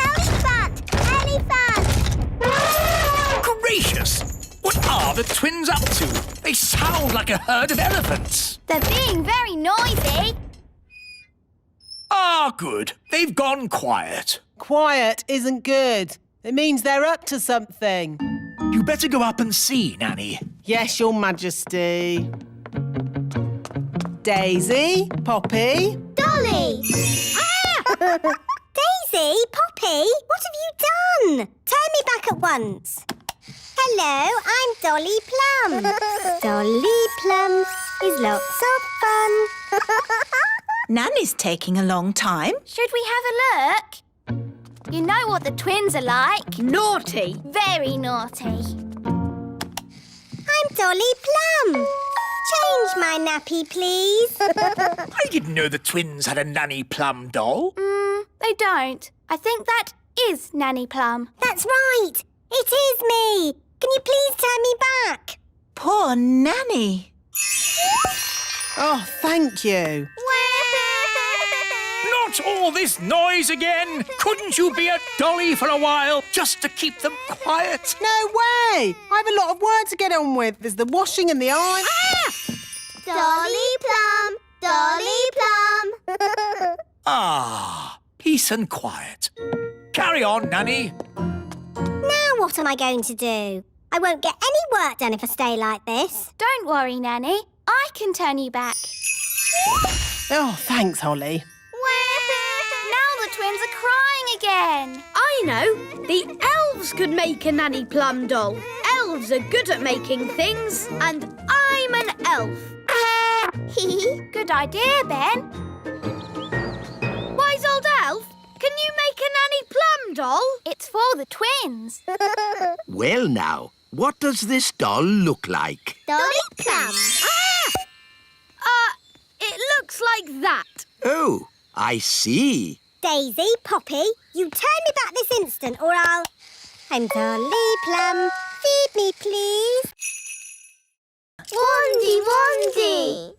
Elephant! Elephant! Gracious! What are the twins up to? They sound like a herd of elephants. They're being very noisy. Ah, good. They've gone quiet. Quiet isn't good. It means they're up to something. You better go up and see, Nanny. Yes, Your Majesty. Daisy, Poppy. Dolly! Daisy, Poppy, what have you done? Turn me back at once. Hello, I'm Dolly Plum. Dolly Plum is lots of fun. Nanny's taking a long time. Should we have a look? You know what the twins are like. Naughty. Very naughty. I'm Dolly Plum. Change my nappy, please. I didn't know the twins had a Nanny Plum doll. They don't. I think that is Nanny Plum. That's right. It is me. Can you please turn me back? Poor Nanny. Oh, thank you. Not all this noise again! Couldn't you be a dolly for a while, just to keep them quiet? No way! I have a lot of work to get on with. There's the washing and the iron. Dolly Plum, Dolly Plum. Ah, peace and quiet. Carry on, Nanny. Now what am I going to do? I won't get any work done if I stay like this. Don't worry, Nanny. I can turn you back. Oh, thanks, Holly. Now the twins are crying again. I know. The elves could make a Nanny Plum doll. Elves are good at making things, and I'm an elf. Good idea, Ben. Wise old elf, can you make a Nanny Plum doll? It's for the twins. Well now, what does this doll look like? Dolly Plum. It looks like that. Oh, I see. Daisy, Poppy, you turn me back this instant or I'll... I'm Dolly Plum. Feed me, please. Wandy, Wandy.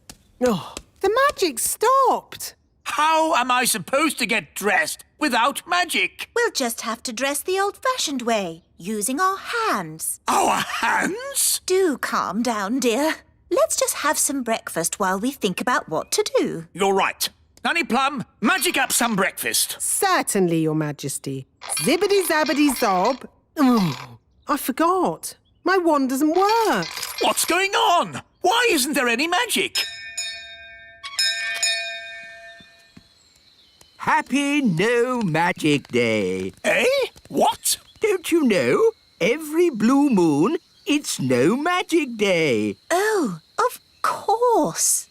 Oh, the magic stopped. How am I supposed to get dressed without magic? We'll just have to dress the old-fashioned way, using our hands. Our hands? Do calm down, dear. Let's just have some breakfast while we think about what to do. You're right. Nanny Plum, magic up some breakfast. Certainly, Your Majesty. Zibbity-zabbity-zob. Oh, I forgot. My wand doesn't work. What's going on? Why isn't there any magic? Happy No Magic Day. Eh? What? Don't you know? Every blue moon, it's No Magic Day. Oh, of course.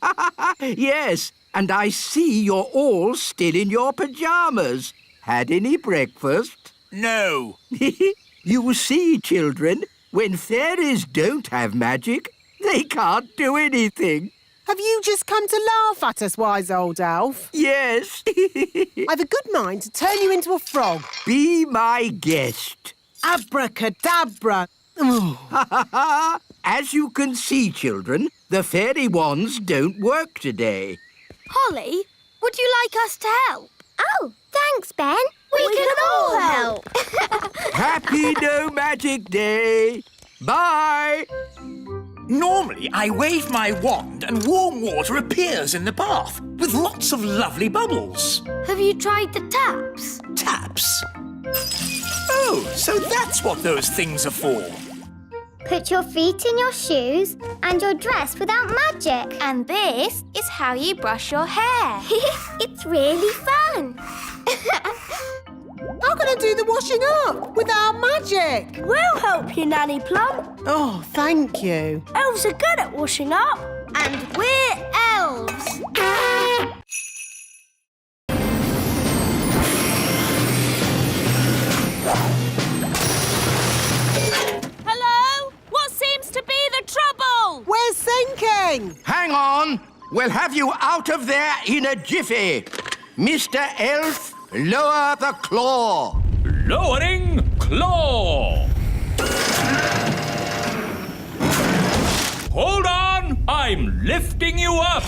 Yes, and I see you're all still in your pyjamas. Had any breakfast? No. You see, children, when fairies don't have magic, they can't do anything. Have you just come to laugh at us, wise old elf? Yes. I've a good mind to turn you into a frog. Be my guest. Abracadabra. Oh. As you can see, children, the fairy wands don't work today. Holly, would you like us to help? Oh, thanks, Ben. We can all help. Happy No Magic Day. Bye. Normally, I wave my wand and warm water appears in the bath with lots of lovely bubbles. Have you tried the taps? Taps? Oh, so that's what those things are for. Put your feet in your shoes and you're dressed without magic. And this is how you brush your hair. It's really fun. How can I do the washing up without magic? We'll help you, Nanny Plum. Oh, thank you. Elves are good at washing up. And we're elves. Hello? What seems to be the trouble? We're sinking. Hang on. We'll have you out of there in a jiffy. Mr. Elf, lower the claw. Lowering claw. Hold on, I'm lifting you up.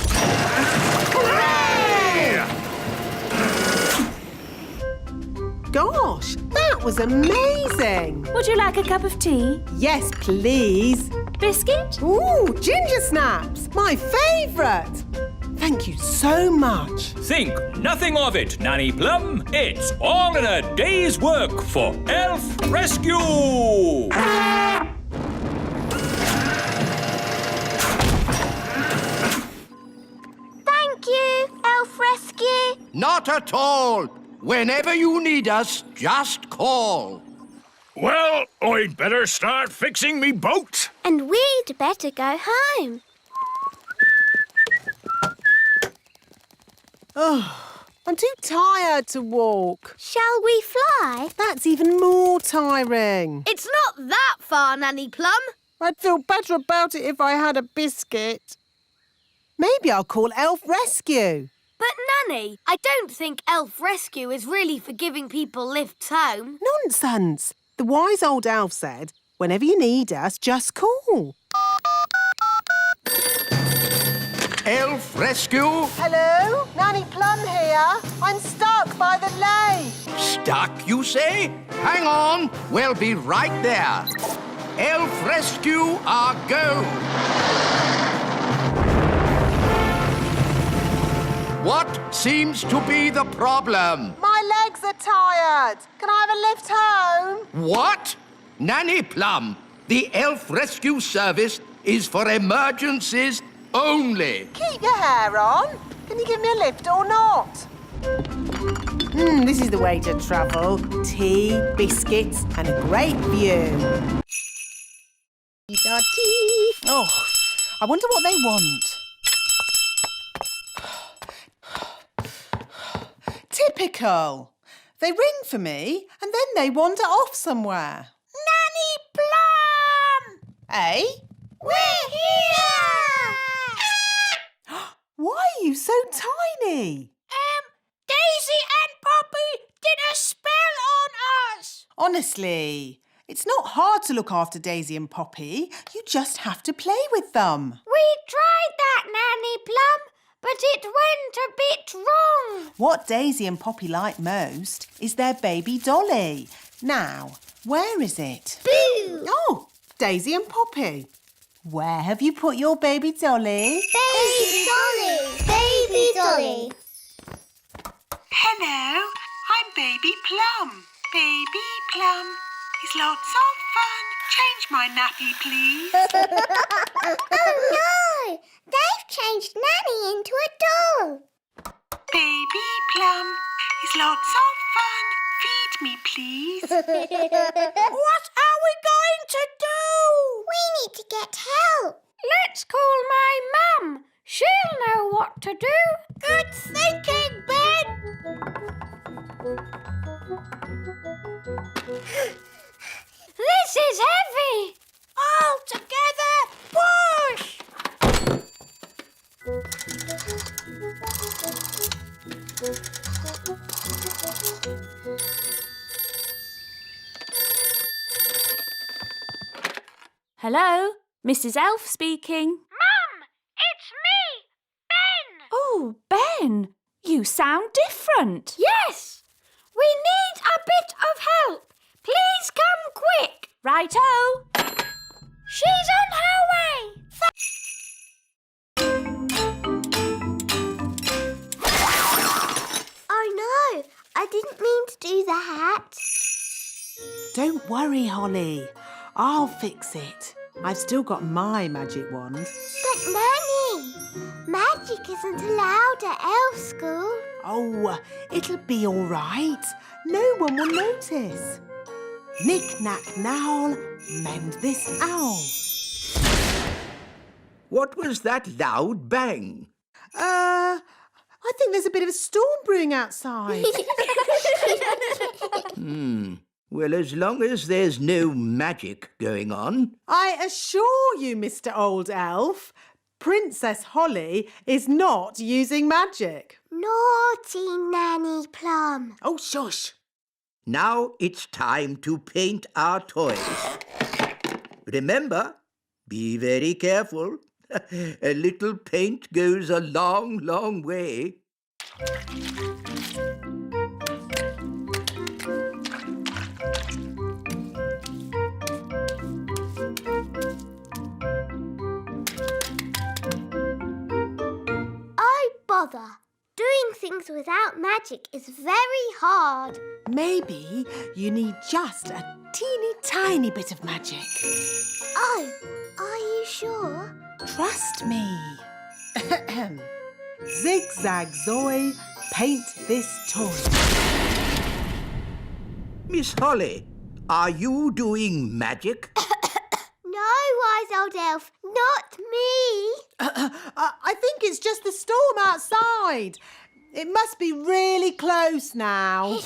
Hooray! was amazing. Would you like a cup of tea? Yes, please. Biscuit? Ooh, ginger snaps, my favourite. Thank you so much. Think nothing of it, Nanny Plum. It's all in a day's work for Elf Rescue! Thank you, Elf Rescue. Not at all. Whenever you need us, just call. Well, I'd better start fixing me boat. And we'd better go home. Oh, I'm too tired to walk. Shall we fly? That's even more tiring. It's not that far, Nanny Plum. I'd feel better about it if I had a biscuit. Maybe I'll call Elf Rescue. But, Nanny, I don't think Elf Rescue is really for giving people lifts home. Nonsense. The wise old elf said, whenever you need us, just call. Elf Rescue? Hello? Nanny Plum here. I'm stuck by the lake. Stuck, you say? Hang on. We'll be right there. Elf Rescue, our go. What seems to be the problem? My legs are tired. Can I have a lift home? What? Nanny Plum, the Elf Rescue Service is for emergencies only. Keep your hair on. Can you give me a lift or not? This is the way to travel. Tea, biscuits and a great view. Oh, I wonder what they want. Typical. They ring for me and then they wander off somewhere. Nanny Plum! Eh? We're here! Why are you so tiny? Daisy and Poppy did a spell on us! Honestly, it's not hard to look after Daisy and Poppy. You just have to play with them. We tried that, Nanny Plum, but it went a bit wrong. What Daisy and Poppy like most is their baby dolly. Now, where is it? Boo! Oh, Daisy and Poppy. Where have you put your baby dolly? Baby Dolly! Baby Dolly! Hello, I'm Baby Plum. Baby Plum is lots of fun. Change my nappy, please. Oh no! They've changed Nanny into a doll. Baby Plum is lots of fun. Feed me, please. What are we going to do? We need to get help. Let's call my mum. She'll know what to do. Good thinking, Ben. This is heavy. All together, push. Hello? Mrs. Elf speaking. Mum, it's me, Ben. Oh, Ben, you sound different. Yes, we need a bit of help. Please come quick. Righto. She's on her way. Oh no, I didn't mean to do that. Don't worry, Holly. I'll fix it. I've still got my magic wand. But Nanny, magic isn't allowed at elf school. Oh, it'll be all right. No one will notice. Knick-knack now, mend this owl. What was that loud bang? I think there's a bit of a storm brewing outside. Well, as long as there's no magic going on. I assure you, Mr. Old Elf, Princess Holly is not using magic. Naughty Nanny Plum. Oh, shush. Now it's time to paint our toys. Remember, be very careful. A little paint goes a long, long way. bother. Doing things without magic is very hard. Maybe you need just a teeny tiny bit of magic. Oh, are you sure? Trust me. Zigzag Zoe, paint this toy. Miss Holly, are you doing magic? No, wise old elf, not me. I think it's just the storm outside. It must be really close now.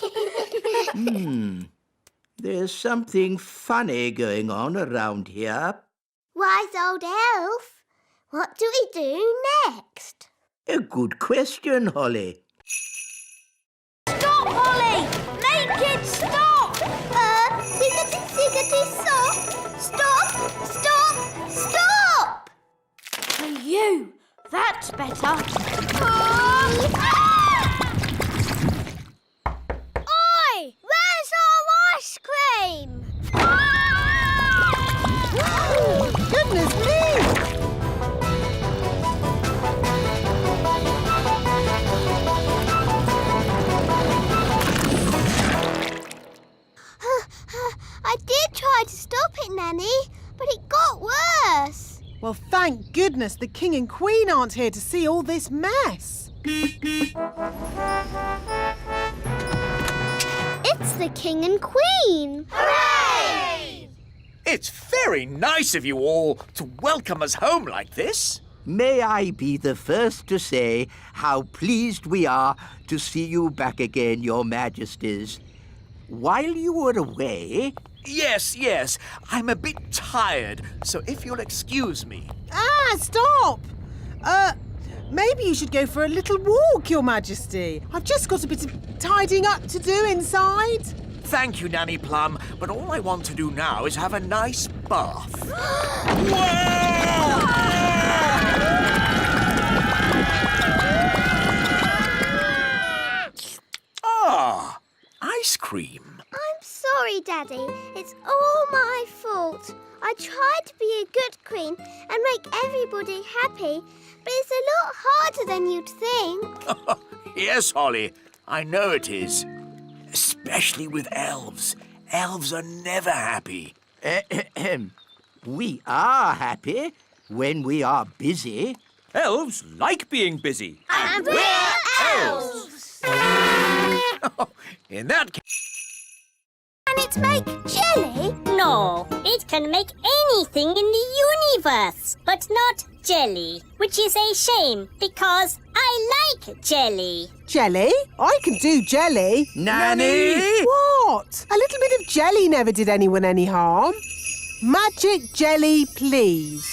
There's something funny going on around here. Wise old elf, what do we do next? A good question, Holly. Stop, Holly! Make it stop! Ziggity, stop! Stop! Stop! Stop! For you. That's better. Oi! Where's our ice cream? Goodness me! I did try to stop it, Nanny, but it got worse. Well, thank goodness the King and Queen aren't here to see all this mess. It's the King and Queen. Hooray! It's very nice of you all to welcome us home like this. May I be the first to say how pleased we are to see you back again, Your Majesties. While you were away... Yes. I'm a bit tired, so if you'll excuse me. Stop! Maybe you should go for a little walk, Your Majesty. I've just got a bit of tidying up to do inside. Thank you, Nanny Plum, but all I want to do now is have a nice bath. Ah, ice cream. I'm sorry, Daddy. It's all my fault. I tried to be a good queen and make everybody happy, but it's a lot harder than you'd think. Yes, Holly, I know it is. Especially with elves. Elves are never happy. We are happy when we are busy. Elves like being busy. And we're elves! In that case... Can it make jelly? No, it can make anything in the universe, but not jelly, which is a shame because I like jelly. Jelly? I can do jelly. Nanny! What? A little bit of jelly never did anyone any harm. Magic jelly, please.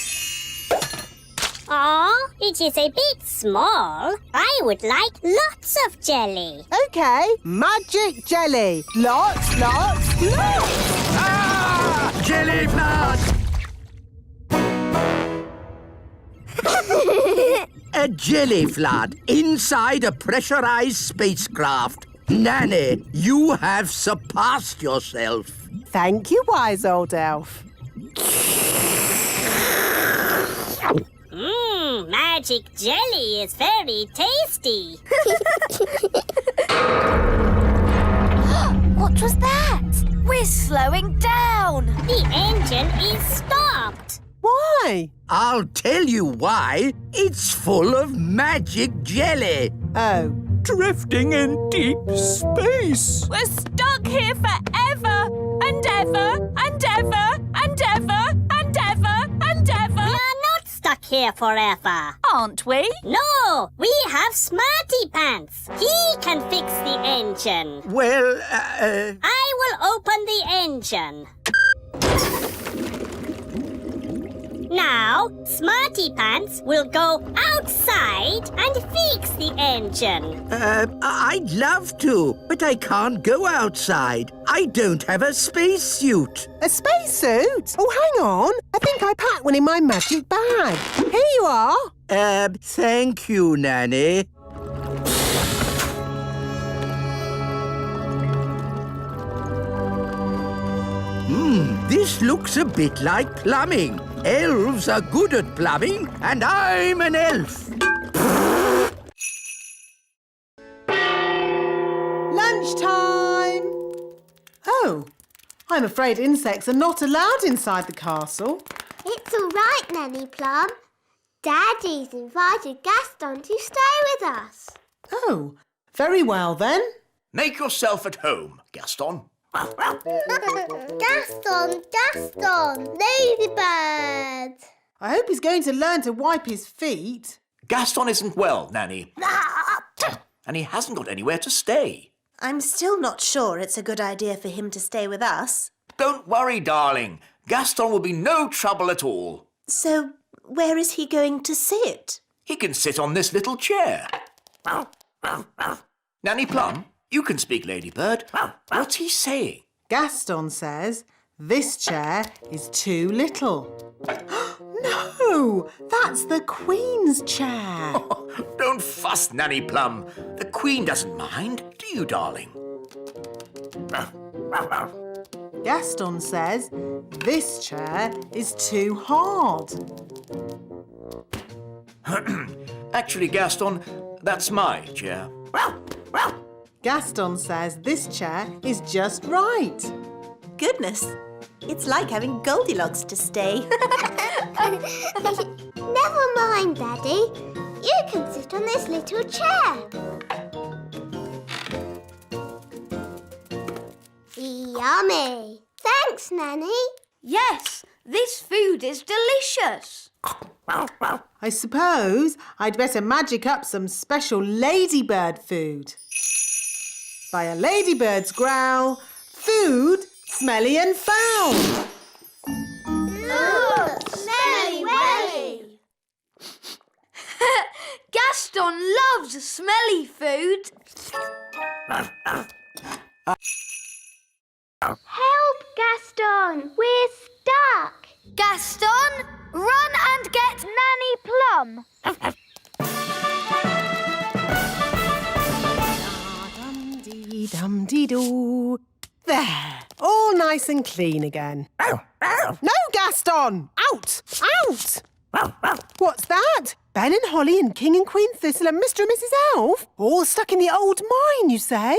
Aw, it is a bit small. I would like lots of jelly. OK, magic jelly. Lots. Ah! Jelly flood! A jelly flood inside a pressurized spacecraft. Nanny, you have surpassed yourself. Thank you, wise old elf. Magic jelly is very tasty. What was that? We're slowing down. The engine is stopped. Why? I'll tell you why. It's full of magic jelly. Oh. Drifting in deep space. We're stuck here forever and ever and ever and ever and ever and ever. We are not stuck here forever. Aren't we? No, we have Smarty Pants. He can fix the engine. Well, I will open the engine. Now, Smarty Pants will go outside and fix the engine. I'd love to, but I can't go outside. I don't have a spacesuit. A spacesuit? Oh, hang on. I think I packed one in my magic bag. Here you are. Thank you, Nanny. This looks a bit like plumbing. Elves are good at plumbing, and I'm an elf. Oh, I'm afraid insects are not allowed inside the castle. It's all right, Nanny Plum. Daddy's invited Gaston to stay with us. Oh, very well then. Make yourself at home, Gaston. Gaston, Ladybird. I hope he's going to learn to wipe his feet. Gaston isn't well, Nanny. And he hasn't got anywhere to stay. I'm still not sure it's a good idea for him to stay with us. Don't worry, darling. Gaston will be no trouble at all. So, where is he going to sit? He can sit on this little chair. Nanny Plum, you can speak, Ladybird. What's he saying? Gaston says this chair is too little. No, that's the Queen's chair. Don't fuss, Nanny Plum. The Queen doesn't mind, do you, darling? Gaston says this chair is too hard. Actually, Gaston, that's my chair. Gaston says this chair is just right. Goodness, it's like having Goldilocks to stay. Never mind, Daddy. You can sit on this little chair. Yummy. Thanks, Nanny. Yes, this food is delicious. I suppose I'd better magic up some special ladybird food. By a ladybird's growl, food smelly and foul. Smelly welly. Gaston loves smelly food. Help, Gaston. We're stuck. Gaston, run and get Nanny Plum. Dum-dee-dum-dee-doo. There, all nice and clean again. No, Gaston! Out! Out! What's that? Ben and Holly and King and Queen Thistle and Mr. and Mrs. Elf? All stuck in the old mine, you say?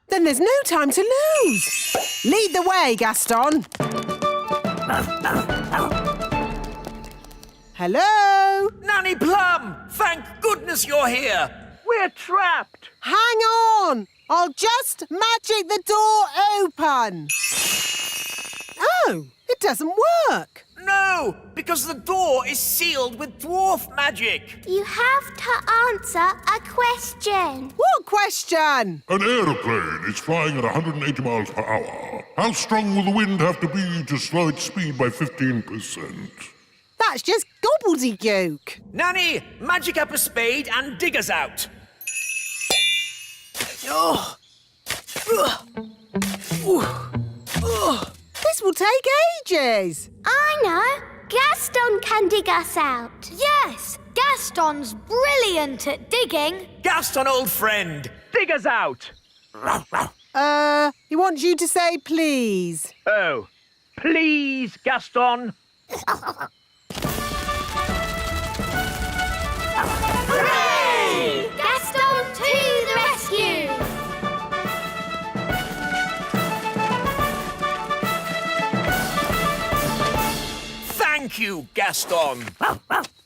Then there's no time to lose. Lead the way, Gaston. Hello? Nanny Plum! Thank goodness you're here! We're trapped! Hang on! I'll just magic the door open. Oh, it doesn't work. No, because the door is sealed with dwarf magic. You have to answer a question. What question? An aeroplane is flying at 180 miles per hour. How strong will the wind have to be to slow its speed by 15%? That's just gobbledygook. Nanny, magic up a spade and dig us out. This will take ages. I know. Gaston can dig us out. Yes, Gaston's brilliant at digging. Gaston, old friend, dig us out. He wants you to say please. Oh, please, Gaston. Hooray! Gaston to the rescue! Thank you, Gaston.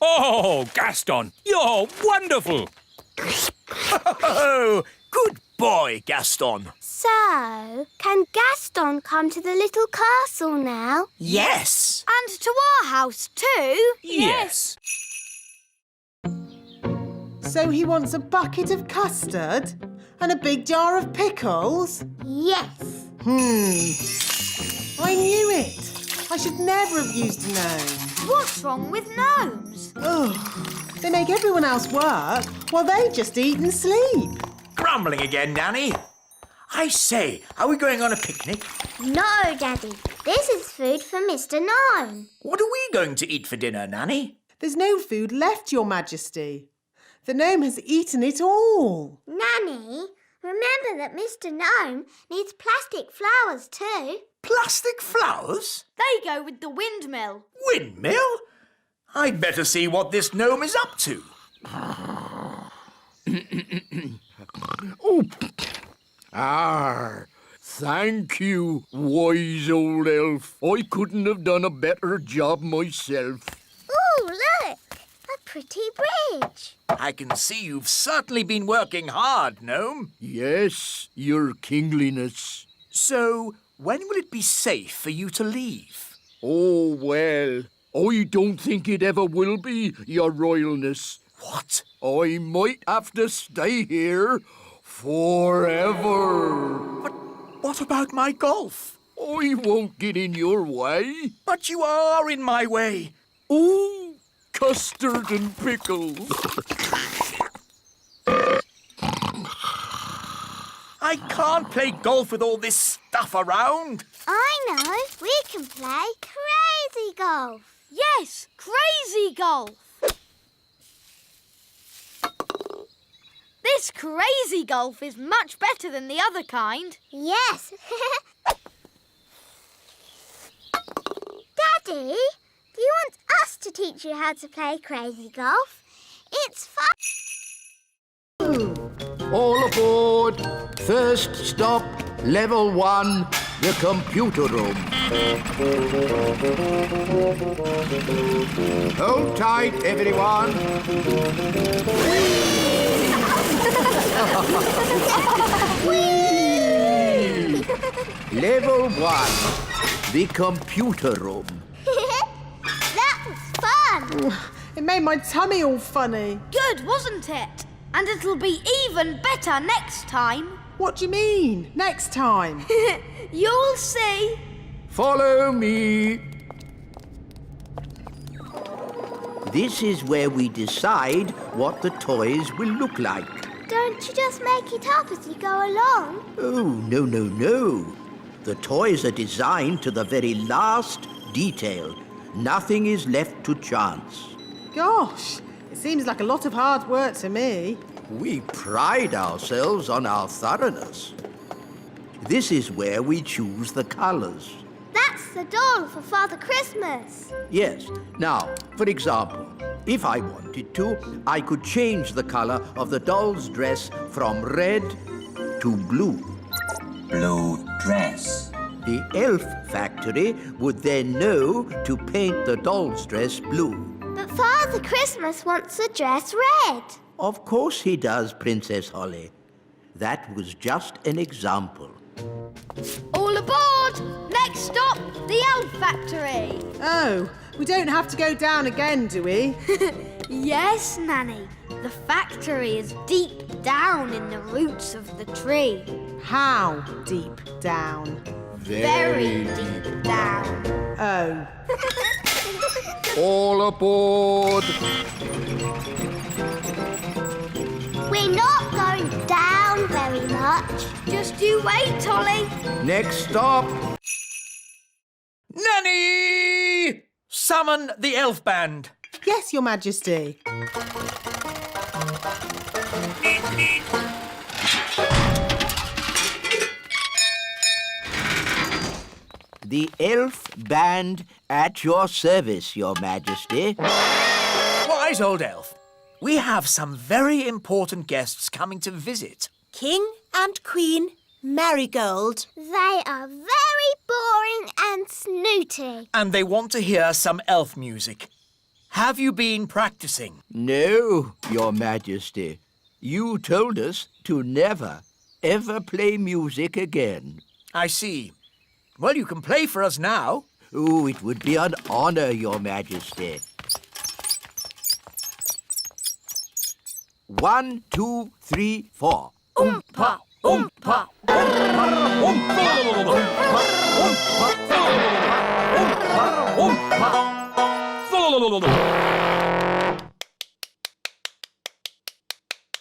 Oh, Gaston, you're wonderful. Oh, good boy, Gaston. So, can Gaston come to the little castle now? Yes. And to our house too. Yes. So he wants a bucket of custard and a big jar of pickles? Yes. I knew it. I should never have used a gnome. What's wrong with gnomes? Ugh. They make everyone else work while they just eat and sleep. Grumbling again, Nanny. I say, are we going on a picnic? No, Daddy. This is food for Mr. Gnome. What are we going to eat for dinner, Nanny? There's no food left, Your Majesty. The gnome has eaten it all. Nanny, remember that Mr. Gnome needs plastic flowers too. Plastic flowers? They go with the windmill. Windmill? I'd better see what this gnome is up to. Thank you, wise old elf. I couldn't have done a better job myself. Ooh, look! A pretty bridge. I can see you've certainly been working hard, Gnome. Yes, your kingliness. So, when will it be safe for you to leave? Oh, well, I don't think it ever will be, your royalness. What? I might have to stay here forever. But what about my golf? I won't get in your way. But you are in my way. Oh, custard and pickles. I can't play golf with all this stuff around. I know. We can play crazy golf. Yes, crazy golf. This crazy golf is much better than the other kind. Yes. Daddy, do you want us to teach you how to play crazy golf? It's fun. All aboard. First stop, level 1, the computer room. Hold tight, everyone. Level 1, the computer room. That was fun. It made my tummy all funny. Good, wasn't it? And it'll be even better next time. What do you mean? Next time? You'll see. Follow me. This is where we decide what the toys will look like. Don't you just make it up as you go along? Oh, no, no, no. The toys are designed to the very last detail. Nothing is left to chance. Gosh, it seems like a lot of hard work to me. We pride ourselves on our thoroughness. This is where we choose the colours. That's the doll for Father Christmas. Yes. Now, for example, if I wanted to, I could change the colour of the doll's dress from red to blue. Blue dress. The elf factory would then know to paint the doll's dress blue. But Father Christmas wants the dress red. Of course he does, Princess Holly. That was just an example. All aboard! Next stop, the elf factory. Oh, we don't have to go down again, do we? Yes, Nanny. The factory is deep down in the roots of the tree. How deep down? Very deep down. Oh. All aboard! We're not going down very much. Just you wait, Holly. Next stop! Nanny! Summon the elf band. Yes, Your Majesty. The elf band at your service, Your Majesty. Wise old elf, we have some very important guests coming to visit. King and Queen Marigold. They are very boring and snooty. And they want to hear some elf music. Have you been practicing? No, Your Majesty. You told us to never, ever play music again. I see. Well, you can play for us now. Oh, it would be an honor, Your Majesty. 1, 2, 3, 4. Oompa, oompa,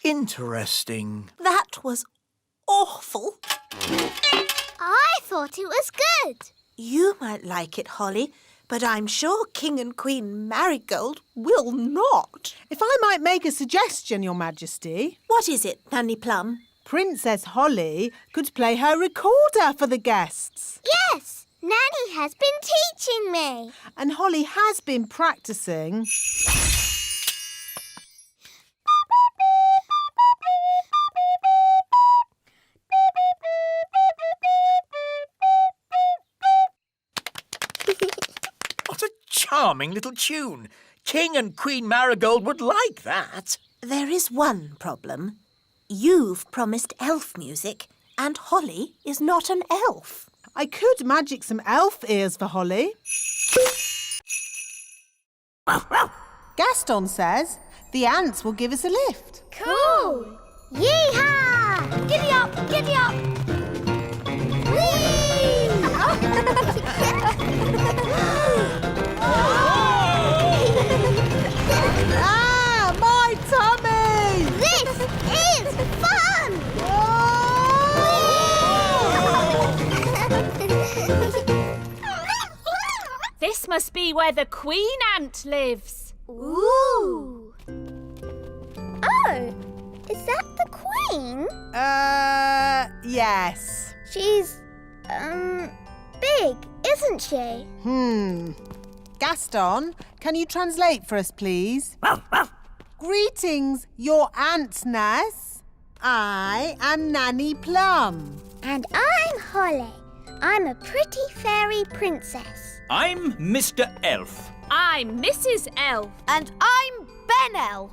Interesting. That was awful. I thought it was good. You might like it, Holly, but I'm sure King and Queen Marigold will not. If I might make a suggestion, Your Majesty. What is it, Nanny Plum? Princess Holly could play her recorder for the guests. Yes, Nanny has been teaching me. And Holly has been practicing. charming little tune. King and Queen Marigold would like that. There is one problem. You've promised elf music, and Holly is not an elf. I could magic some elf ears for Holly. Gaston says the ants will give us a lift. Cool! Yee-haw! Giddy up, giddy up! Ah, my tummy! This is fun! This must be where the queen ant lives. Ooh! Oh, is that the queen? Yes. She's, big, isn't she? Gaston, can you translate for us, please? Greetings, your antness. I am Nanny Plum. And I'm Holly. I'm a pretty fairy princess. I'm Mr. Elf. I'm Mrs. Elf. And I'm Ben Elf.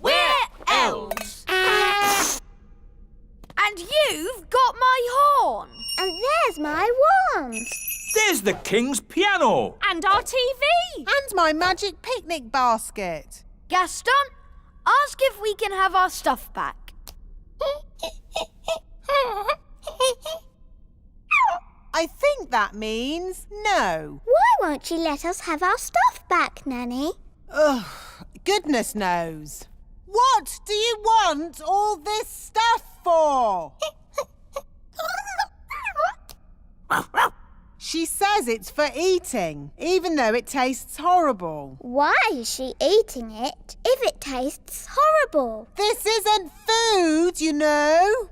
We're elves. And you've got my horn. And there's my wand. There's the king's piano. And our TV. And my magic picnic basket. Gaston, ask if we can have our stuff back. I think that means no. Why won't you let us have our stuff back, Nanny? Ugh, goodness knows. What do you want all this stuff for? She says it's for eating, even though it tastes horrible. Why is she eating it if it tastes horrible? This isn't food, you know.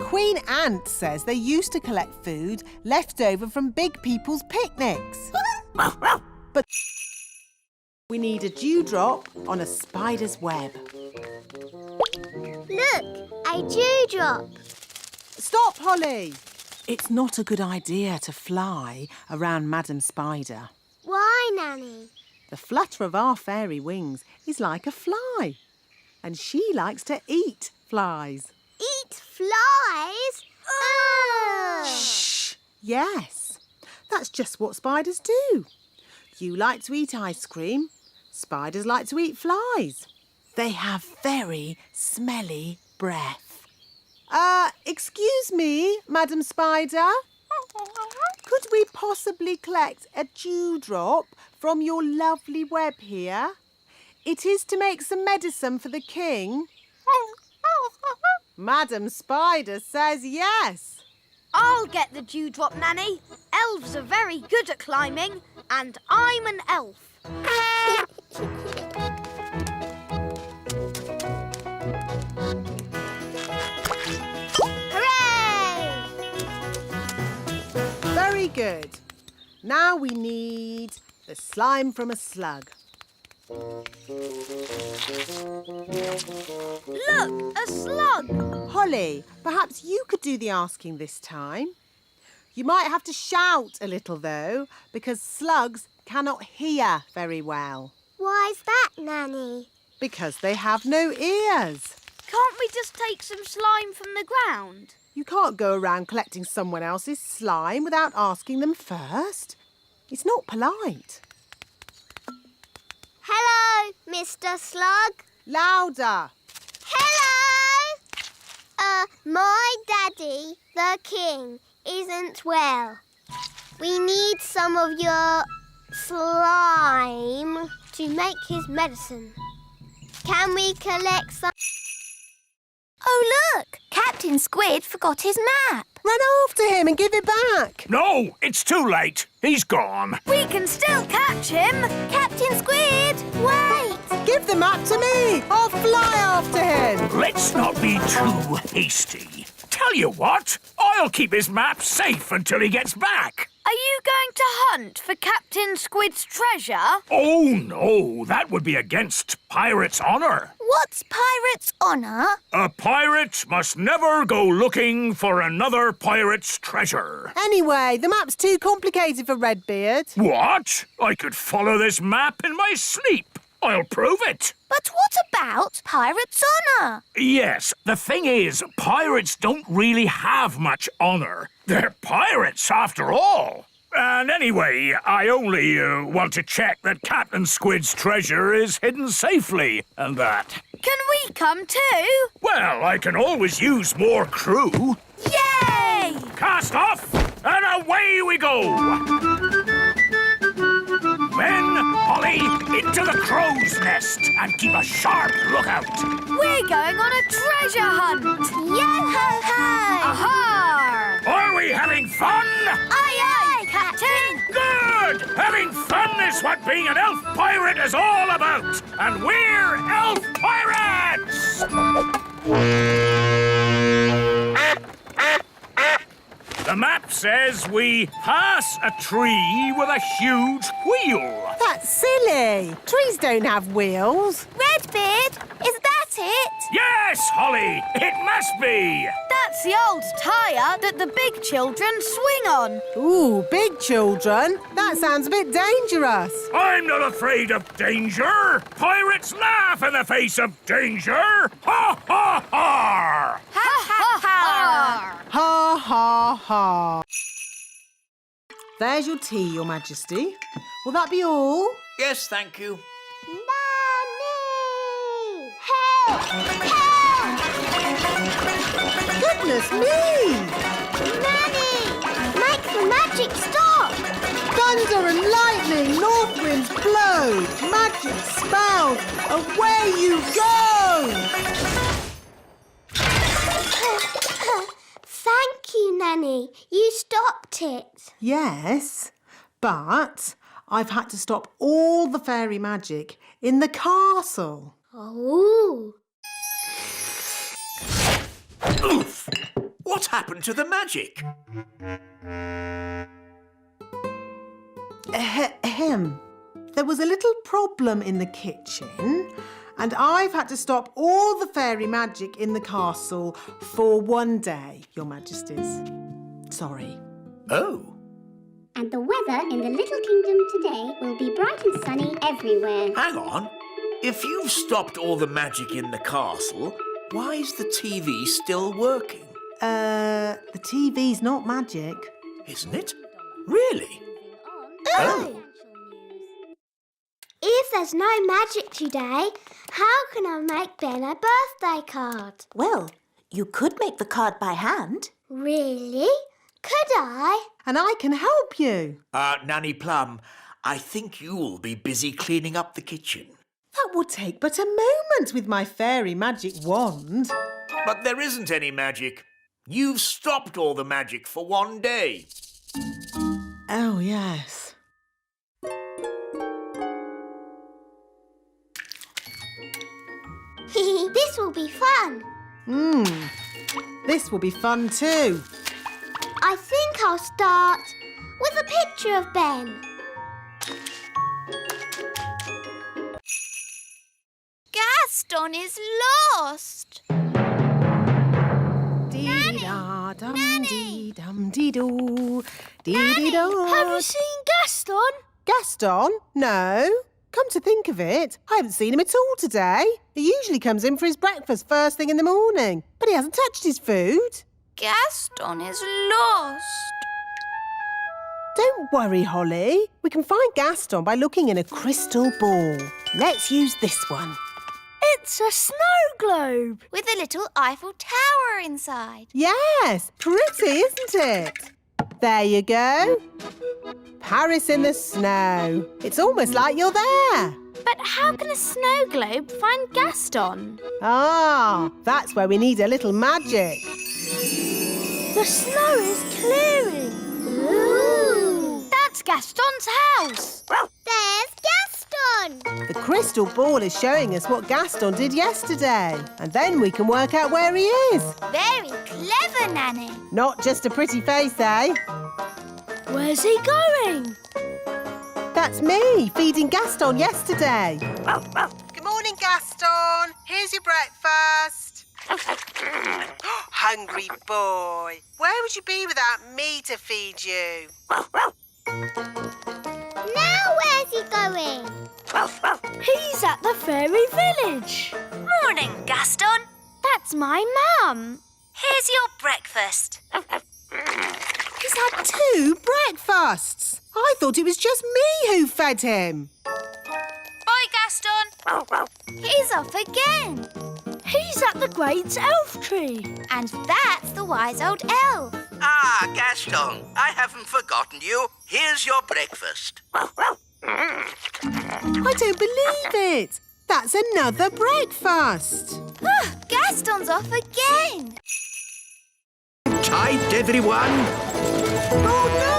Queen Ant says they used to collect food left over from big people's picnics. But we need a dewdrop on a spider's web. Look, a dewdrop. Stop, Holly! It's not a good idea to fly around Madam Spider. Why, Nanny? The flutter of our fairy wings is like a fly, and she likes to eat flies. Eat flies? Ugh! Shh! Yes, that's just what spiders do. You like to eat ice cream. Spiders like to eat flies. They have very smelly breath. Excuse me, Madam Spider. Could we possibly collect a dewdrop from your lovely web here? It is to make some medicine for the king. Madam Spider says yes. I'll get the dewdrop, Nanny. Elves are very good at climbing, and I'm an elf. Hooray! Very good. Now we need the slime from a slug. Look, a slug. Holly, perhaps you could do the asking this time. You might have to shout a little, though, because slugs cannot hear very well. Why's that, Nanny? Because they have no ears. Can't we just take some slime from the ground? You can't go around collecting someone else's slime without asking them first. It's not polite. Hello, Mr. Slug. Louder. Hello! My daddy, the king, isn't well. We need some of your slime to make his medicine. Can we collect some? Oh, look! Captain Squid forgot his map. Run after him and give it back. No, it's too late. He's gone. We can still catch him. Captain Squid, wait! Give the map to me. I'll fly after him. Let's not be too hasty. Tell you what, I'll keep his map safe until he gets back. Are you going to hunt for Captain Squid's treasure? Oh, no, that would be against pirates' honour. What's pirate's honour? A pirate must never go looking for another pirate's treasure. Anyway, the map's too complicated for Redbeard. What? I could follow this map in my sleep. I'll prove it. But what about pirate's honour? Yes, the thing is, pirates don't really have much honour. They're pirates, after all. And anyway, I only want to check that Captain Squid's treasure is hidden safely, and that. Can we come too? Well, I can always use more crew. Yay! Cast off, and away we go! Ben, Holly, into the crow's nest, and keep a sharp lookout. We're going on a treasure hunt! Yo-ho-ho! Aha! Are we having fun? Aye, aye, Captain! Good! Having fun is what being an elf pirate is all about! And we're elf pirates! The map says we pass a tree with a huge wheel. That's silly. Trees don't have wheels. Redbeard, is that it? Yes, Holly, it must be. That's the old tyre that the big children swing on. Ooh, big children. That sounds a bit dangerous. I'm not afraid of danger. Pirates laugh in the face of danger. Ha, ha, ha! Ha ha ha! Ha, ha, ha. There's your tea, Your Majesty. Will that be all? Yes, thank you. Nanny! Help! Help! Goodness me! Nanny! Make the magic stop! Thunder and lightning, north winds blow, magic spells, away you go! Thank you, Nanny. You stopped it. Yes, but I've had to stop all the fairy magic in the castle. Oh. Oof! What happened to the magic? Ahem. There was a little problem in the kitchen, and I've had to stop all the fairy magic in the castle for one day, Your Majesties. Sorry. Oh. And the weather in the little kingdom today will be bright and sunny everywhere. Hang on. If you've stopped all the magic in the castle, why is the TV still working? The TV's not magic. Isn't it? Really? Oh. If there's no magic today, how can I make Ben a birthday card? Well, you could make the card by hand. Really? Could I? And I can help you. Nanny Plum, I think you'll be busy cleaning up the kitchen. That will take but a moment with my fairy magic wand. But there isn't any magic. You've stopped all the magic for one day. Oh, yes. This will be fun. This will be fun too. I think I'll start with a picture of Ben. Gaston is lost. Dee-da-dum-dee-dum-dee-doo. Nanny, Dee-dee-do. have you seen Gaston? Gaston? No. Come to think of it, I haven't seen him at all today. He usually comes in for his breakfast first thing in the morning, but he hasn't touched his food. Gaston is lost. Don't worry, Holly. We can find Gaston by looking in a crystal ball. Let's use this one. It's a snow globe. With a little Eiffel Tower inside. Yes, pretty, isn't it? There you go. Paris in the snow. It's almost like you're there. But how can a snow globe find Gaston? Ah, that's where we need a little magic. The snow is clearing. Ooh. That's Gaston's house. There's Gaston. The crystal ball is showing us what Gaston did yesterday. And then we can work out where he is. Very clever, Nanny. Not just a pretty face, eh? Where's he going? That's me, feeding Gaston yesterday. Good morning, Gaston. Here's your breakfast. Hungry boy. Where would you be without me to feed you? Now where's he going? He's at the fairy village. Morning, Gaston. That's my mum. Here's your breakfast. He's had 2 breakfasts. I thought it was just me who fed him. Bye, Gaston. He's off again. He's at the great elf tree. And that's the wise old elf. Ah, Gaston, I haven't forgotten you. Here's your breakfast. I don't believe it. That's another breakfast. Gaston's off again. Tight, everyone. Oh, no!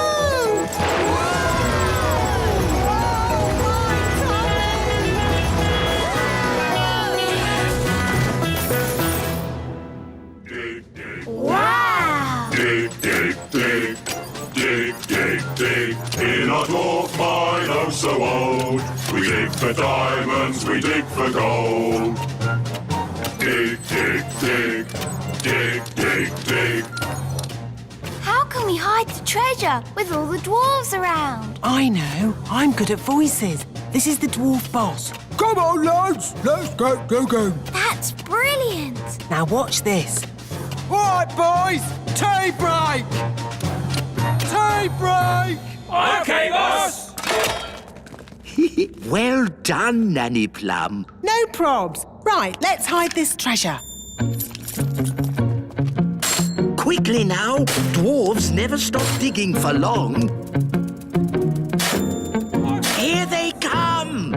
Wow! Dig, dig, dig. Dig, dig, dig. In our dwarf mine, oh so old. We dig for diamonds, we dig for gold. Dig, dig, dig. Dig, dig, dig. How can we hide the treasure with all the dwarves around? I know. I'm good at voices. This is the dwarf boss. Come on, lads. Let's go. That's brilliant. Now watch this. All right, boys. Tea break. Tea break. OK, boss! Well done, Nanny Plum. No probs. Right, let's hide this treasure. Quickly now. Dwarves never stop digging for long. Here they come.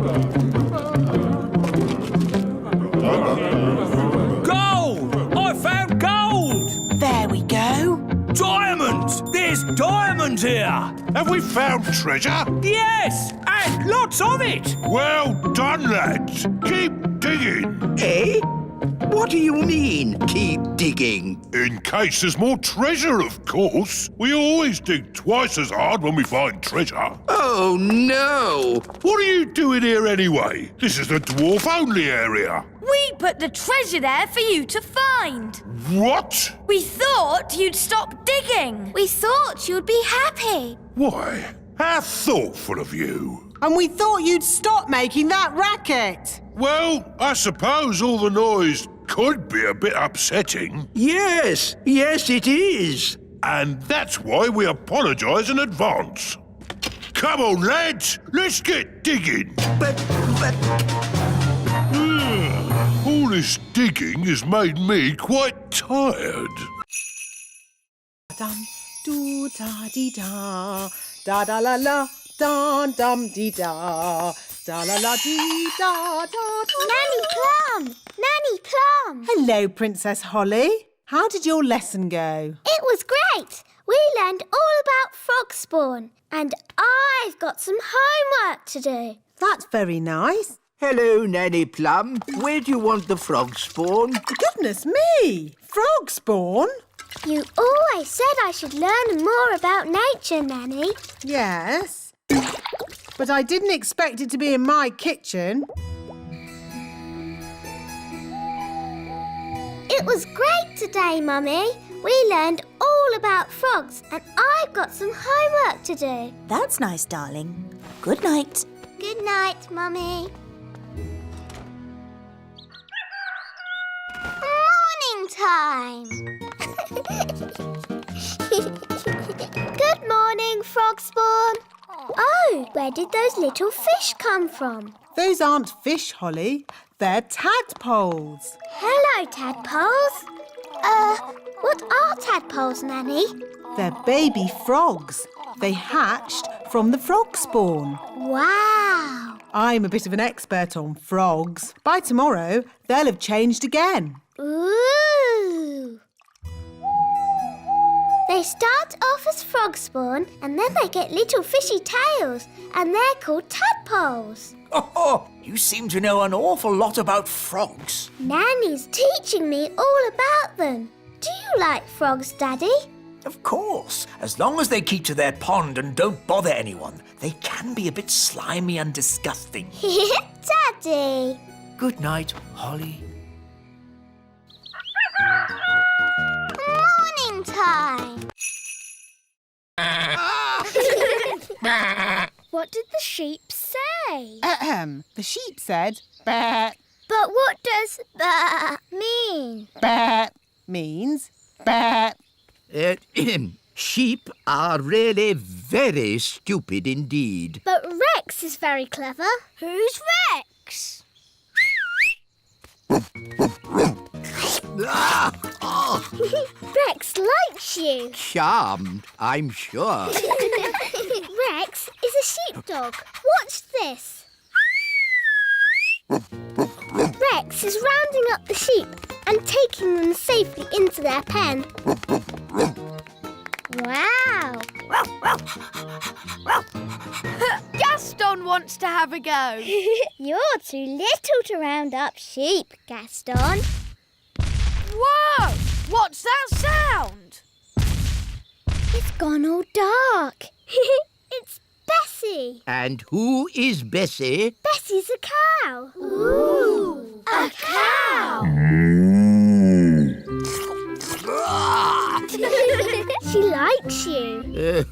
Gold! I found gold! There we go. Diamonds! There's diamonds here! Have we found treasure? Yes! And lots of it! Well done, lads. Keep digging. Eh? What do you mean, keep digging? In case there's more treasure, of course. We always dig twice as hard when we find treasure. Oh, no. What are you doing here anyway? This is the dwarf-only area. We put the treasure there for you to find. What? We thought you'd stop digging. We thought you'd be happy. Why? How thoughtful of you. And we thought you'd stop making that racket. Well, I suppose all the noise could be a bit upsetting. Yes, it is. And that's why we apologise in advance. Come on, lads, let's get digging. But... All this digging has made me quite tired. Dum doo da dee da da da la la da dum dee da da la la dee da da da. Nanny Plum! Nanny Plum! Hello, Princess Holly. How did your lesson go? It was great. We learned all about frog spawn. And I've got some homework to do. That's very nice. Hello, Nanny Plum. Where do you want the frog spawn? Goodness me! Frog spawn? You always said I should learn more about nature, Nanny. Yes. But I didn't expect it to be in my kitchen. It was great today, Mummy. We learned all about frogs and I've got some homework to do. That's nice, darling. Good night. Good night, Mummy. Morning time. Good morning, frog spawn. Oh, where did those little fish come from? Those aren't fish, Holly. They're tadpoles. Hello, tadpoles. What are tadpoles, Nanny? They're baby frogs. They hatched from the frog spawn. Wow. I'm a bit of an expert on frogs. By tomorrow, they'll have changed again. Ooh. They start off as frog spawn and then they get little fishy tails and they're called tadpoles. Oh, you seem to know an awful lot about frogs. Nanny's teaching me all about them. Do you like frogs, Daddy? Of course, as long as they keep to their pond and don't bother anyone. They can be a bit slimy and disgusting. Daddy. good night, Holly. Morning time. What did the sheep say? The sheep said, "Bah." But what does that mean? Bah means bah. Sheep are really very stupid indeed. But Rex is very clever. Who's Rex? Rex likes you. Charmed, I'm sure. Rex is a sheepdog. Watch this. Rex is rounding up the sheep and taking them safely into their pen. Wow! Gaston wants to have a go. You're too little to round up sheep, Gaston. Whoa! What's that sound? It's gone all dark. It's Bessie. And who is Bessie? Bessie's a cow. Ooh! A cow! She likes you.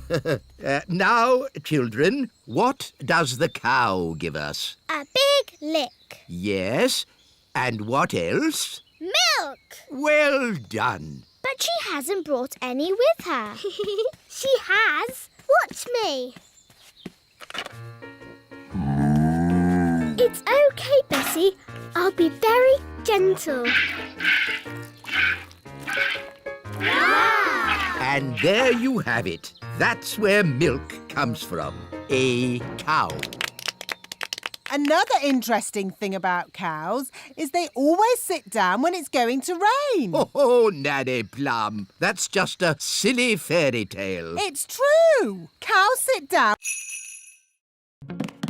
Now, children, what does the cow give us? A big lick. Yes, and what else? Milk. Well done. But she hasn't brought any with her. She has. Watch me. It's okay, Bessie. I'll be very gentle. Wow! And there you have it. That's where milk comes from. A cow. Another interesting thing about cows is they always sit down when it's going to rain. Oh, Nanny Plum, that's just a silly fairy tale. It's true. Cows sit down.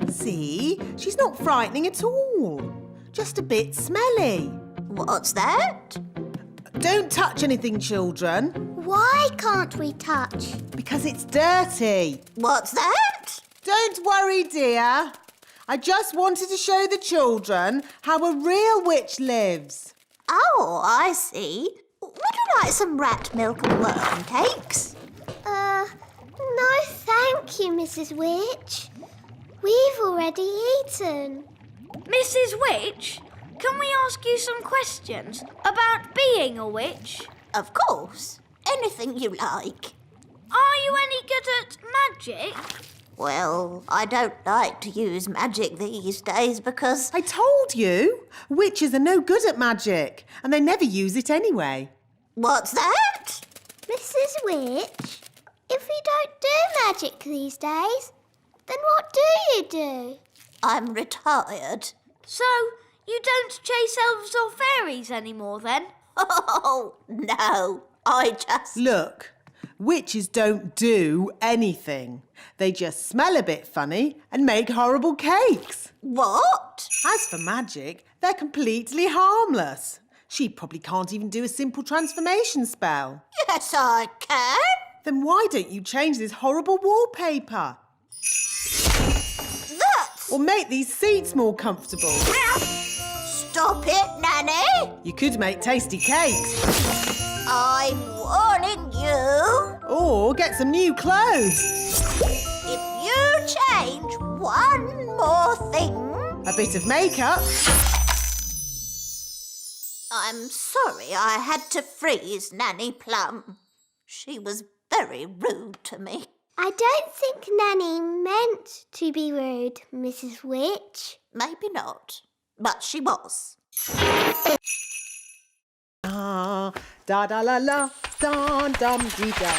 See? She's not frightening at all. Just a bit smelly. What's that? Don't touch anything, children. Why can't we touch? Because it's dirty. What's that? Don't worry, dear. I just wanted to show the children how a real witch lives. Oh, I see. Would you like some rat milk and worm cakes? No thank you, Mrs. Witch. We've already eaten. Mrs. Witch, can we ask you some questions about being a witch? Of course. Anything you like. Are you any good at magic? Well, I don't like to use magic these days because... I told you. Witches are no good at magic, and they never use it anyway. What's that? Mrs. Witch, if we don't do magic these days, then what do you do? I'm retired. So, you don't chase elves or fairies anymore then? Oh, no. I just... Look, witches don't do anything. They just smell a bit funny and make horrible cakes. What? As for magic, they're completely harmless. She probably can't even do a simple transformation spell. Yes, I can. Then why don't you change this horrible wallpaper? That's... Or make these seats more comfortable. Stop it, Nanny. You could make tasty cakes. I'm warning you. Or get some new clothes. If you change one more thing... A bit of makeup. I'm sorry I had to freeze Nanny Plum. She was very rude to me. I don't think Nanny meant to be rude, Mrs. Witch. Maybe not, but she was. Ah, da da la la, dum dum dee da.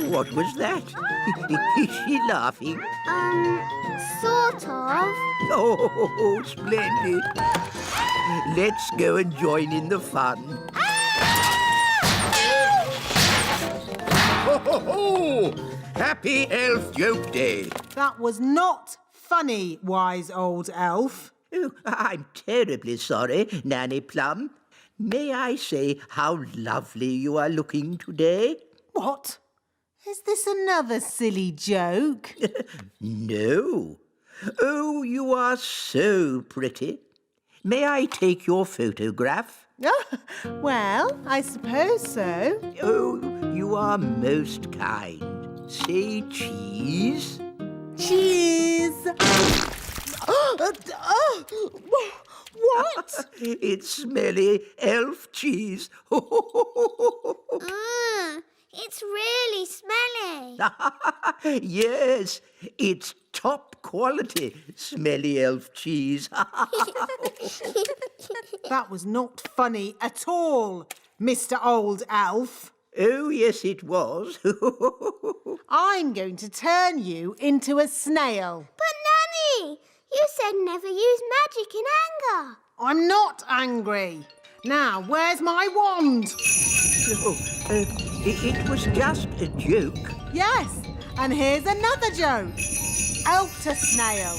What was that? Is she laughing? Sort of. Oh, splendid. Let's go and join in the fun. Ho, ho, ho! Happy Elf Joke Day. That was not funny, wise old elf. Oh, I'm terribly sorry, Nanny Plum. May I say how lovely you are looking today? What? Is this another silly joke? No. Oh, you are so pretty. May I take your photograph? Well, I suppose so. Oh, you are most kind. Say cheese. Cheese! What? It's smelly elf cheese. It's really smelly. Yes, it's top quality smelly elf cheese. That was not funny at all, Mr. Old Elf. Oh, yes, it was. I'm going to turn you into a snail. But Nanny, you said never use magic in anger. I'm not angry. Now, where's my wand? It was just a joke. Yes, and here's another joke. Elf to snail.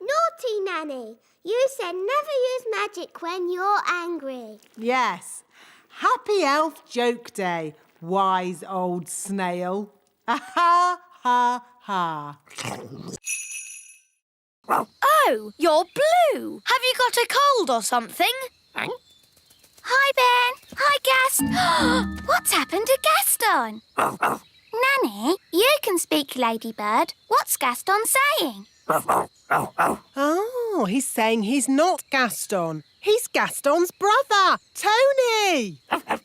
Naughty Nanny, you said never use magic when you're angry. Yes. Happy Elf Joke Day, wise old snail. Ha ha ha. Oh, you're blue. Have you got a cold or something? Hi, Ben. Hi, Gast. What's happened to Gaston? Nanny, you can speak, Ladybird. What's Gaston saying? Oh, he's saying he's not Gaston. He's Gaston's brother, Tony. I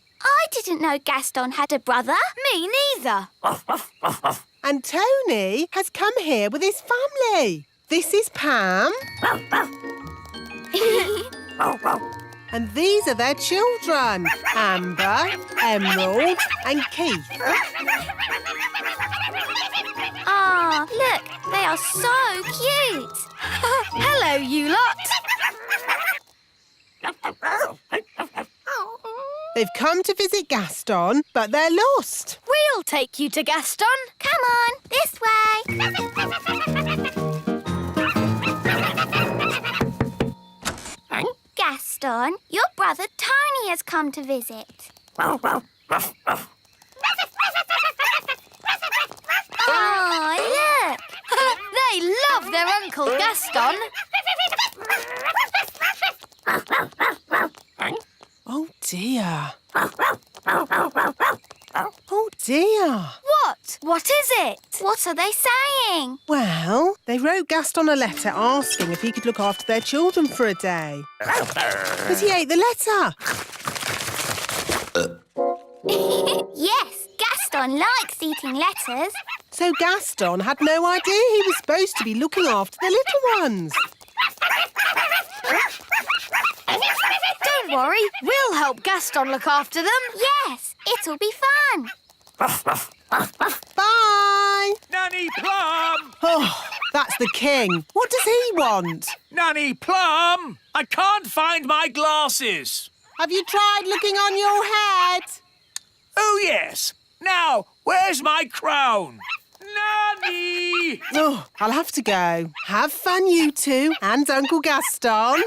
didn't know Gaston had a brother. Me neither. And Tony has come here with his family. This is Pam. And these are their children, Amber, Emerald and Keith. Ah, look, they are so cute. Hello, you lot. They've come to visit Gaston, but they're lost. We'll take you to Gaston. Come on, this way. Gaston, your brother Tony has come to visit. Oh, look! They love their Uncle Gaston. Oh, dear. Oh, dear. What? What is it? What are they saying? Well, they wrote Gaston a letter asking if he could look after their children for a day. But he ate the letter. Yes, Gaston likes eating letters. So Gaston had no idea he was supposed to be looking after the little ones. Don't worry, we'll help Gaston look after them. Yes, it'll be fun. Bye! Nanny Plum! Oh, that's the king. What does he want? Nanny Plum! I can't find my glasses. Have you tried looking on your head? Oh, yes. Now, where's my crown? Nanny! Oh, I'll have to go. Have fun, you two, and Uncle Gaston.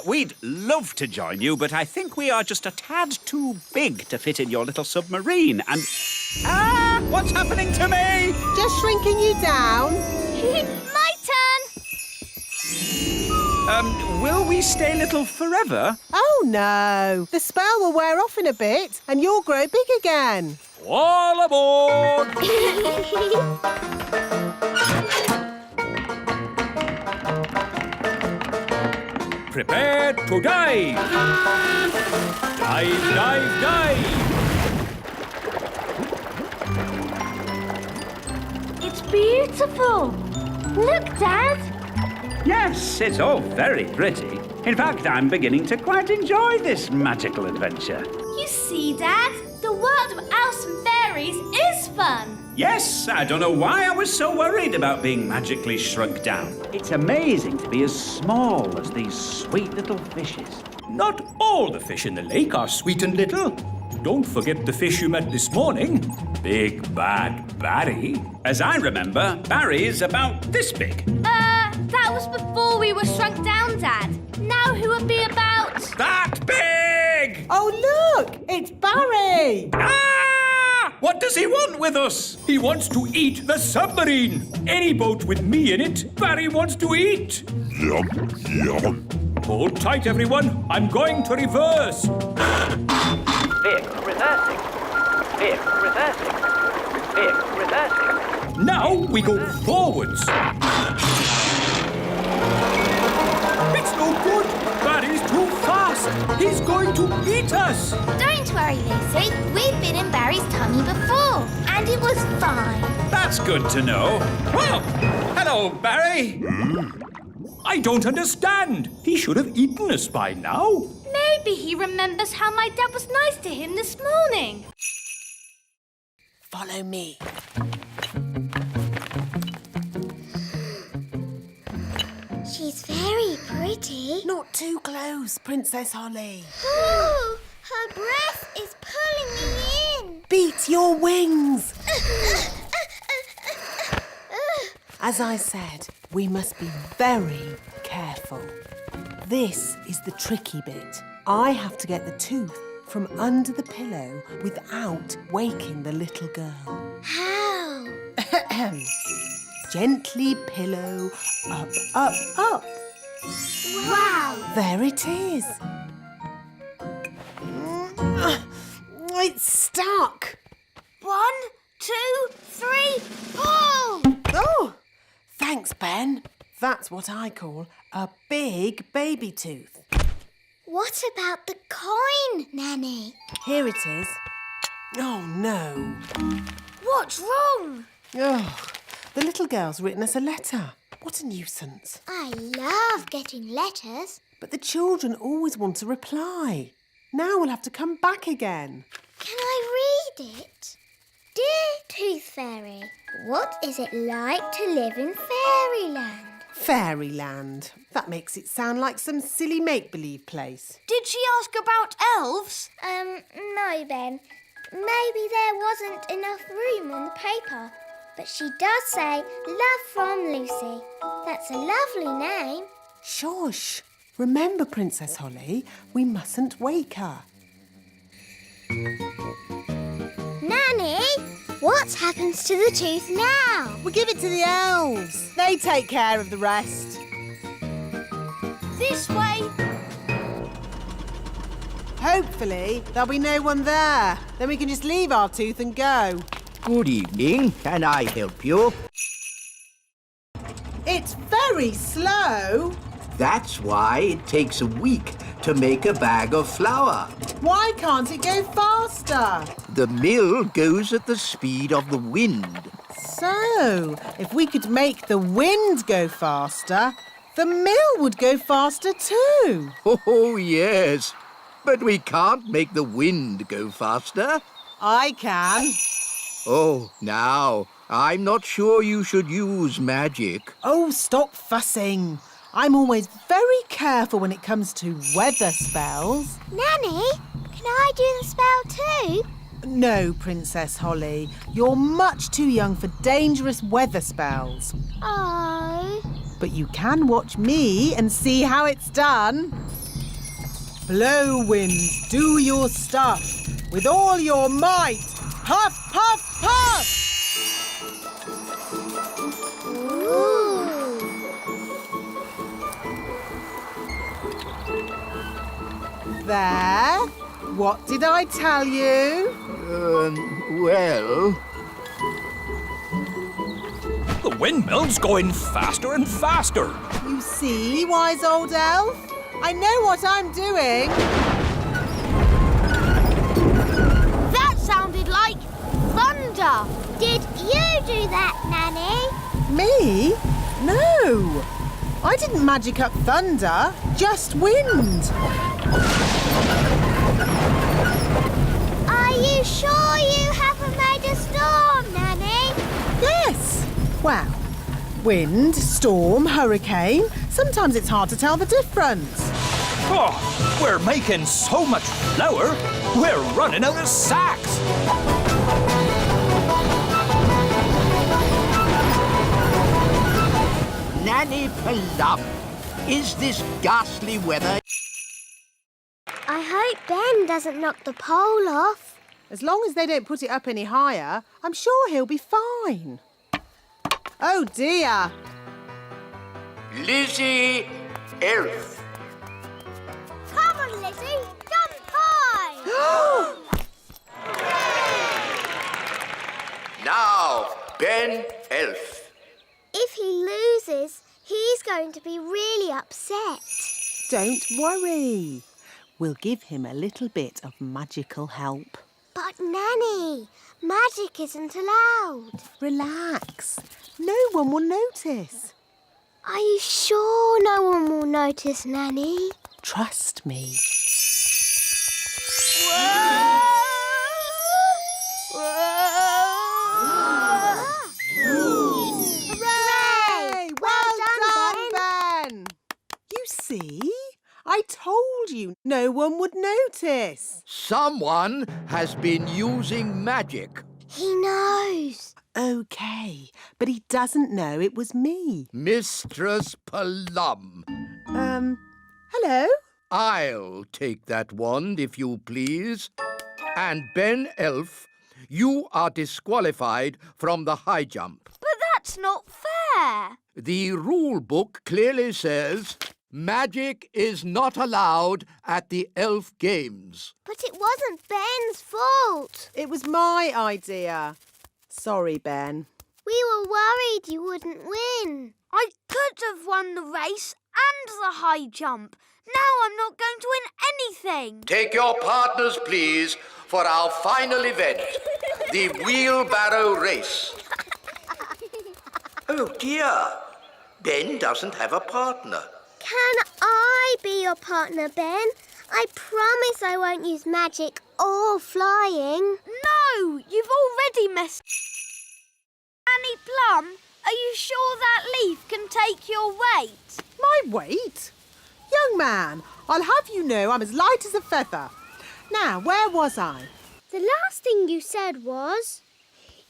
We'd love to join you, but I think we are just a tad too big to fit in your little submarine, and... Ah! What's happening to me? Just shrinking you down. My turn. Will we stay little forever? Oh, no. The spell will wear off in a bit, and you'll grow big again. All aboard! Prepare to dive! Dive, dive, dive! It's beautiful. Look, Dad. Yes, it's all very pretty. In fact, I'm beginning to quite enjoy this magical adventure. You see, Dad, the world of elves and fairies is fun. Yes, I don't know why I was so worried about being magically shrunk down. It's amazing to be as small as these sweet little fishes. Not all the fish in the lake are sweet and little. Don't forget the fish you met this morning. Big Bad Barry. As I remember, Barry's about this big. That was before we we were shrunk down, Dad. Now who would be about... That big! Oh, look! It's Barry! Ah! What does he want with us? He wants to eat the submarine. Any boat with me in it, Barry wants to eat. Yum, yum. Hold tight, everyone. I'm going to reverse. Vehicle reversing. Vehicle reversing. Vehicle reversing. Now we go forwards. It's no good. Barry's too fast. He's going to eat us. Don't worry, Lucy. We've been in Barry's tummy before, and it was fine. That's good to know. Well, hello, Barry. I don't understand. He should have eaten us by now. Maybe he remembers how my dad was nice to him this morning. Follow me. She's very pretty. Not too close, Princess Holly. Oh, her breath is pulling me in. Beat your wings. As I said, we must be very careful. This is the tricky bit. I have to get the tooth from under the pillow without waking the little girl. How? Gently pillow, up, up, up. Wow. There it is. It's stuck. 1, 2, 3, pull! Oh, thanks, Ben. That's what I call a big baby tooth. What about the coin, Nanny? Here it is. Oh, no. What's wrong? Oh, the little girl's written us a letter. What a nuisance. I love getting letters. But the children always want a reply. Now we'll have to come back again. Can I read it? Dear Tooth Fairy, what is it like to live in fairyland? Fairyland. That makes it sound like some silly make-believe place. Did she ask about elves? No, Ben. Maybe there wasn't enough room on the paper. But she does say, love from Lucy. That's a lovely name. Shush. Remember, Princess Holly, we mustn't wake her. Nanny, what happens to the tooth now? We give it to the elves. They take care of the rest. This way. Hopefully, there'll be no one there. Then we can just leave our tooth and go. Good evening. Can I help you? It's very slow. That's why it takes a week to make a bag of flour. Why can't it go faster? The mill goes at the speed of the wind. So, if we could make the wind go faster, the mill would go faster too. Oh, yes. But we can't make the wind go faster. I can. Oh, now, I'm not sure you should use magic. Oh, stop fussing. I'm always very careful when it comes to weather spells. Nanny, can I do the spell too? No, Princess Holly. You're much too young for dangerous weather spells. Oh. But you can watch me and see how it's done. Blow, winds, do your stuff. With all your might. Puff, puff, puff! Ooh. There. What did I tell you? Well... The windmill's going faster and faster. You see, wise old elf? I know what I'm doing. That sounded like thunder. Did you do that, Nanny? Me? No. I didn't magic up thunder, just wind. Are you sure you haven't made a storm, Nanny? Yes. Well, wind, storm, hurricane. Sometimes it's hard to tell the difference. Oh, we're making so much flour, we're running out of sacks. Nanny Plum, is this ghastly weather? I hope Ben doesn't knock the pole off. As long as they don't put it up any higher, I'm sure he'll be fine. Oh, dear. Lizzie, elf. Come on, Lizzie, jump high! Now, Ben, elf. If he loses, he's going to be really upset. Don't worry. We'll give him a little bit of magical help. But, Nanny, magic isn't allowed. Relax. No one will notice. Are you sure no one will notice, Nanny? Trust me. Hooray! Well done, Ben! You see? I told you no one would notice. Someone has been using magic. He knows. OK, but he doesn't know it was me. Mistress Plum. Hello? I'll take that wand, if you please. And Ben Elf, you are disqualified from the high jump. But that's not fair. The rule book clearly says magic is not allowed at the elf games. But it wasn't Ben's fault. It was my idea. Sorry, Ben. We were worried you wouldn't win. I could have won the race and the high jump. Now I'm not going to win anything. Take your partners, please, for our final event, the wheelbarrow race. Oh, dear. Ben doesn't have a partner. Can I be your partner, Ben? I promise I won't use magic or flying. No, you've already messed. Nanny Plum, are you sure that leaf can take your weight? My weight? Young man, I'll have you know I'm as light as a feather. Now, where was I? The last thing you said was,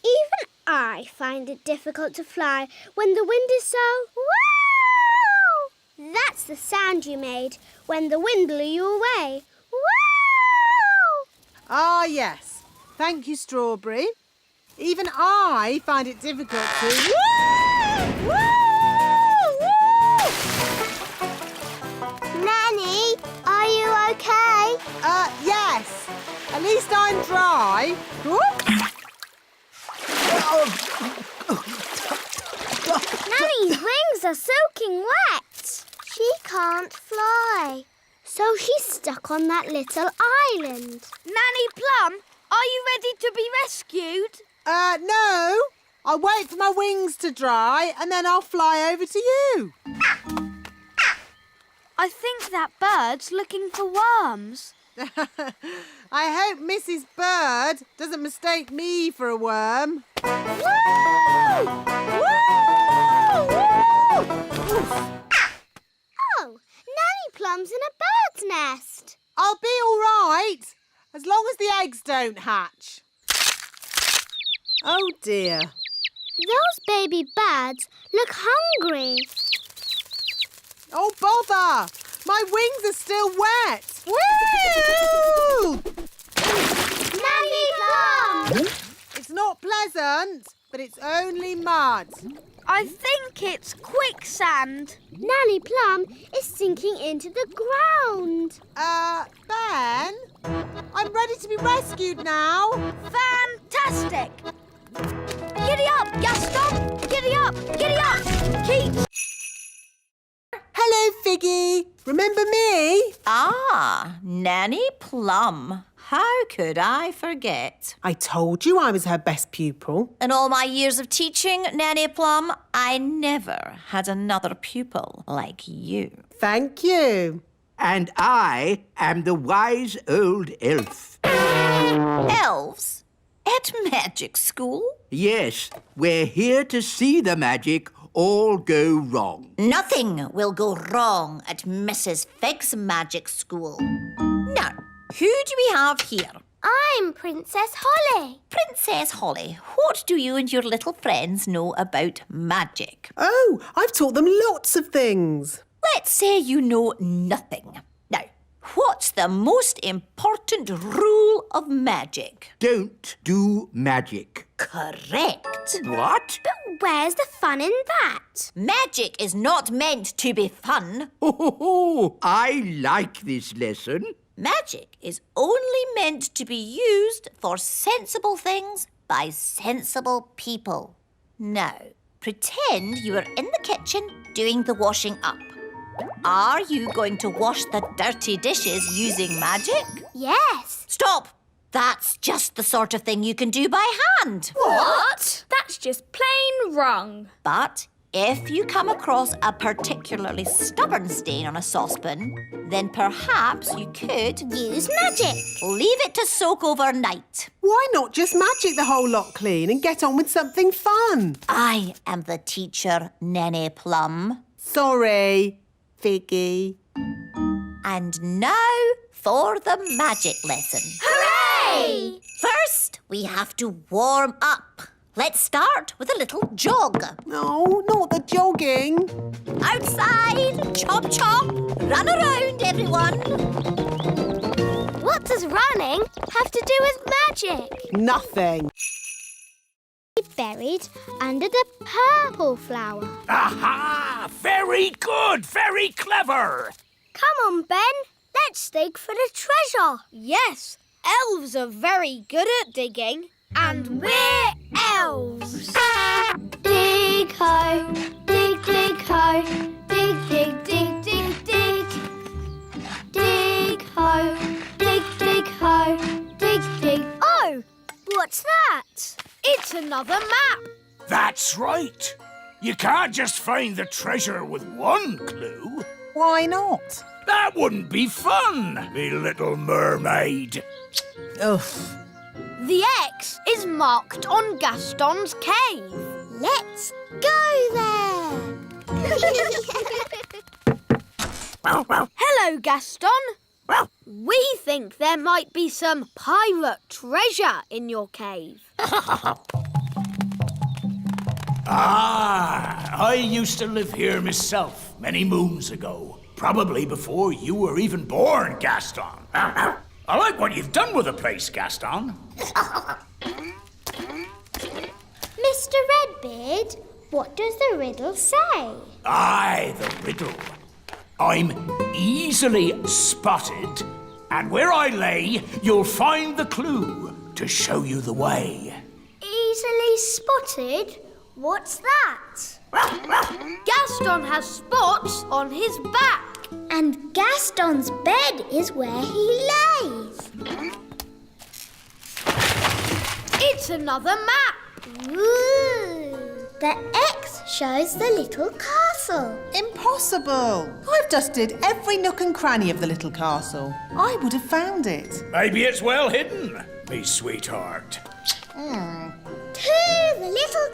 even I find it difficult to fly when the wind is so... Wow! That's the sound you made when the wind blew you away. Wow! Ah, yes. Thank you, Strawberry. Even I find it difficult to... Woo! Nanny, are you okay? Yes. At least I'm dry. Nanny's wings are soaking wet. She can't fly, so she's stuck on that little island. Nanny Plum, are you ready to be rescued? No. I'll wait for my wings to dry and then I'll fly over to you. I think that bird's looking for worms. I hope Mrs. Bird doesn't mistake me for a worm. Woo! Woo! Oh, Nanny Plum's in a bird's nest. I'll be all right, as long as the eggs don't hatch. Oh, dear. Those baby birds look hungry. Oh, bother! My wings are still wet. Woo! Nanny Plum! It's not pleasant, but it's only mud. I think it's quicksand. Nanny Plum is sinking into the ground. Ben? I'm ready to be rescued now. Fantastic! Giddy up, Gaston! Giddy up! Giddy up! Keep... Hello, Figgy. Remember me? Ah, Nanny Plum. How could I forget? I told you I was her best pupil. In all my years of teaching, Nanny Plum, I never had another pupil like you. Thank you. And I am the wise old elf. Elves? At magic school? Yes, we're here to see the magic all go wrong. Nothing will go wrong at Mrs. Fig's magic school. Now, who do we have here? I'm Princess Holly. Princess Holly, what do you and your little friends know about magic? Oh, I've taught them lots of things. let's say you know nothing. Now, what's the most important rule of magic? Don't do magic. Correct. What? But where's the fun in that? Magic is not meant to be fun. Oh, I like this lesson. Magic is only meant to be used for sensible things by sensible people. Now, pretend you are in the kitchen doing the washing up. Are you going to wash the dirty dishes using magic? Yes. Stop! That's just the sort of thing you can do by hand. What? That's just plain wrong. But if you come across a particularly stubborn stain on a saucepan, then perhaps you could Use magic. leave it to soak overnight. Why not just magic the whole lot clean and get on with something fun? I am the teacher, Nanny Plum. Sorry, Figgy. And now for the magic lesson. Hooray! First, we have to warm up. Let's start with a little jog. No, not the jogging. Outside, chop chop, run around everyone. What does running have to do with magic? Nothing. Buried under the purple flower. Aha! Very good, very clever. Come on, Ben. Let's dig for the treasure. Yes, elves are very good at digging. And we're elves. Dig ho, dig ho, dig, dig. Dig ho, dig ho, dig. Oh, what's that? It's another map. That's right. You can't just find the treasure with one clue. Why not? That wouldn't be fun, me little mermaid. Ugh. The X is marked on Gaston's cave. Let's go there. Hello, Gaston. We think there might be some pirate treasure in your cave. I used to live here myself many moons ago. Probably before you were even born, Gaston. I like what you've done with the place, Gaston. Mr. Redbeard, what does the riddle say? Aye, the riddle. I'm easily spotted, and where I lay, you'll find the clue to show you the way. Easily spotted? What's that? Gaston has spots on his back. And Gaston's bed is where he lays. It's another map. Ooh. The X shows the little castle. Impossible. I've dusted every nook and cranny of the little castle. I would have found it. Maybe it's well hidden, me sweetheart. To the little...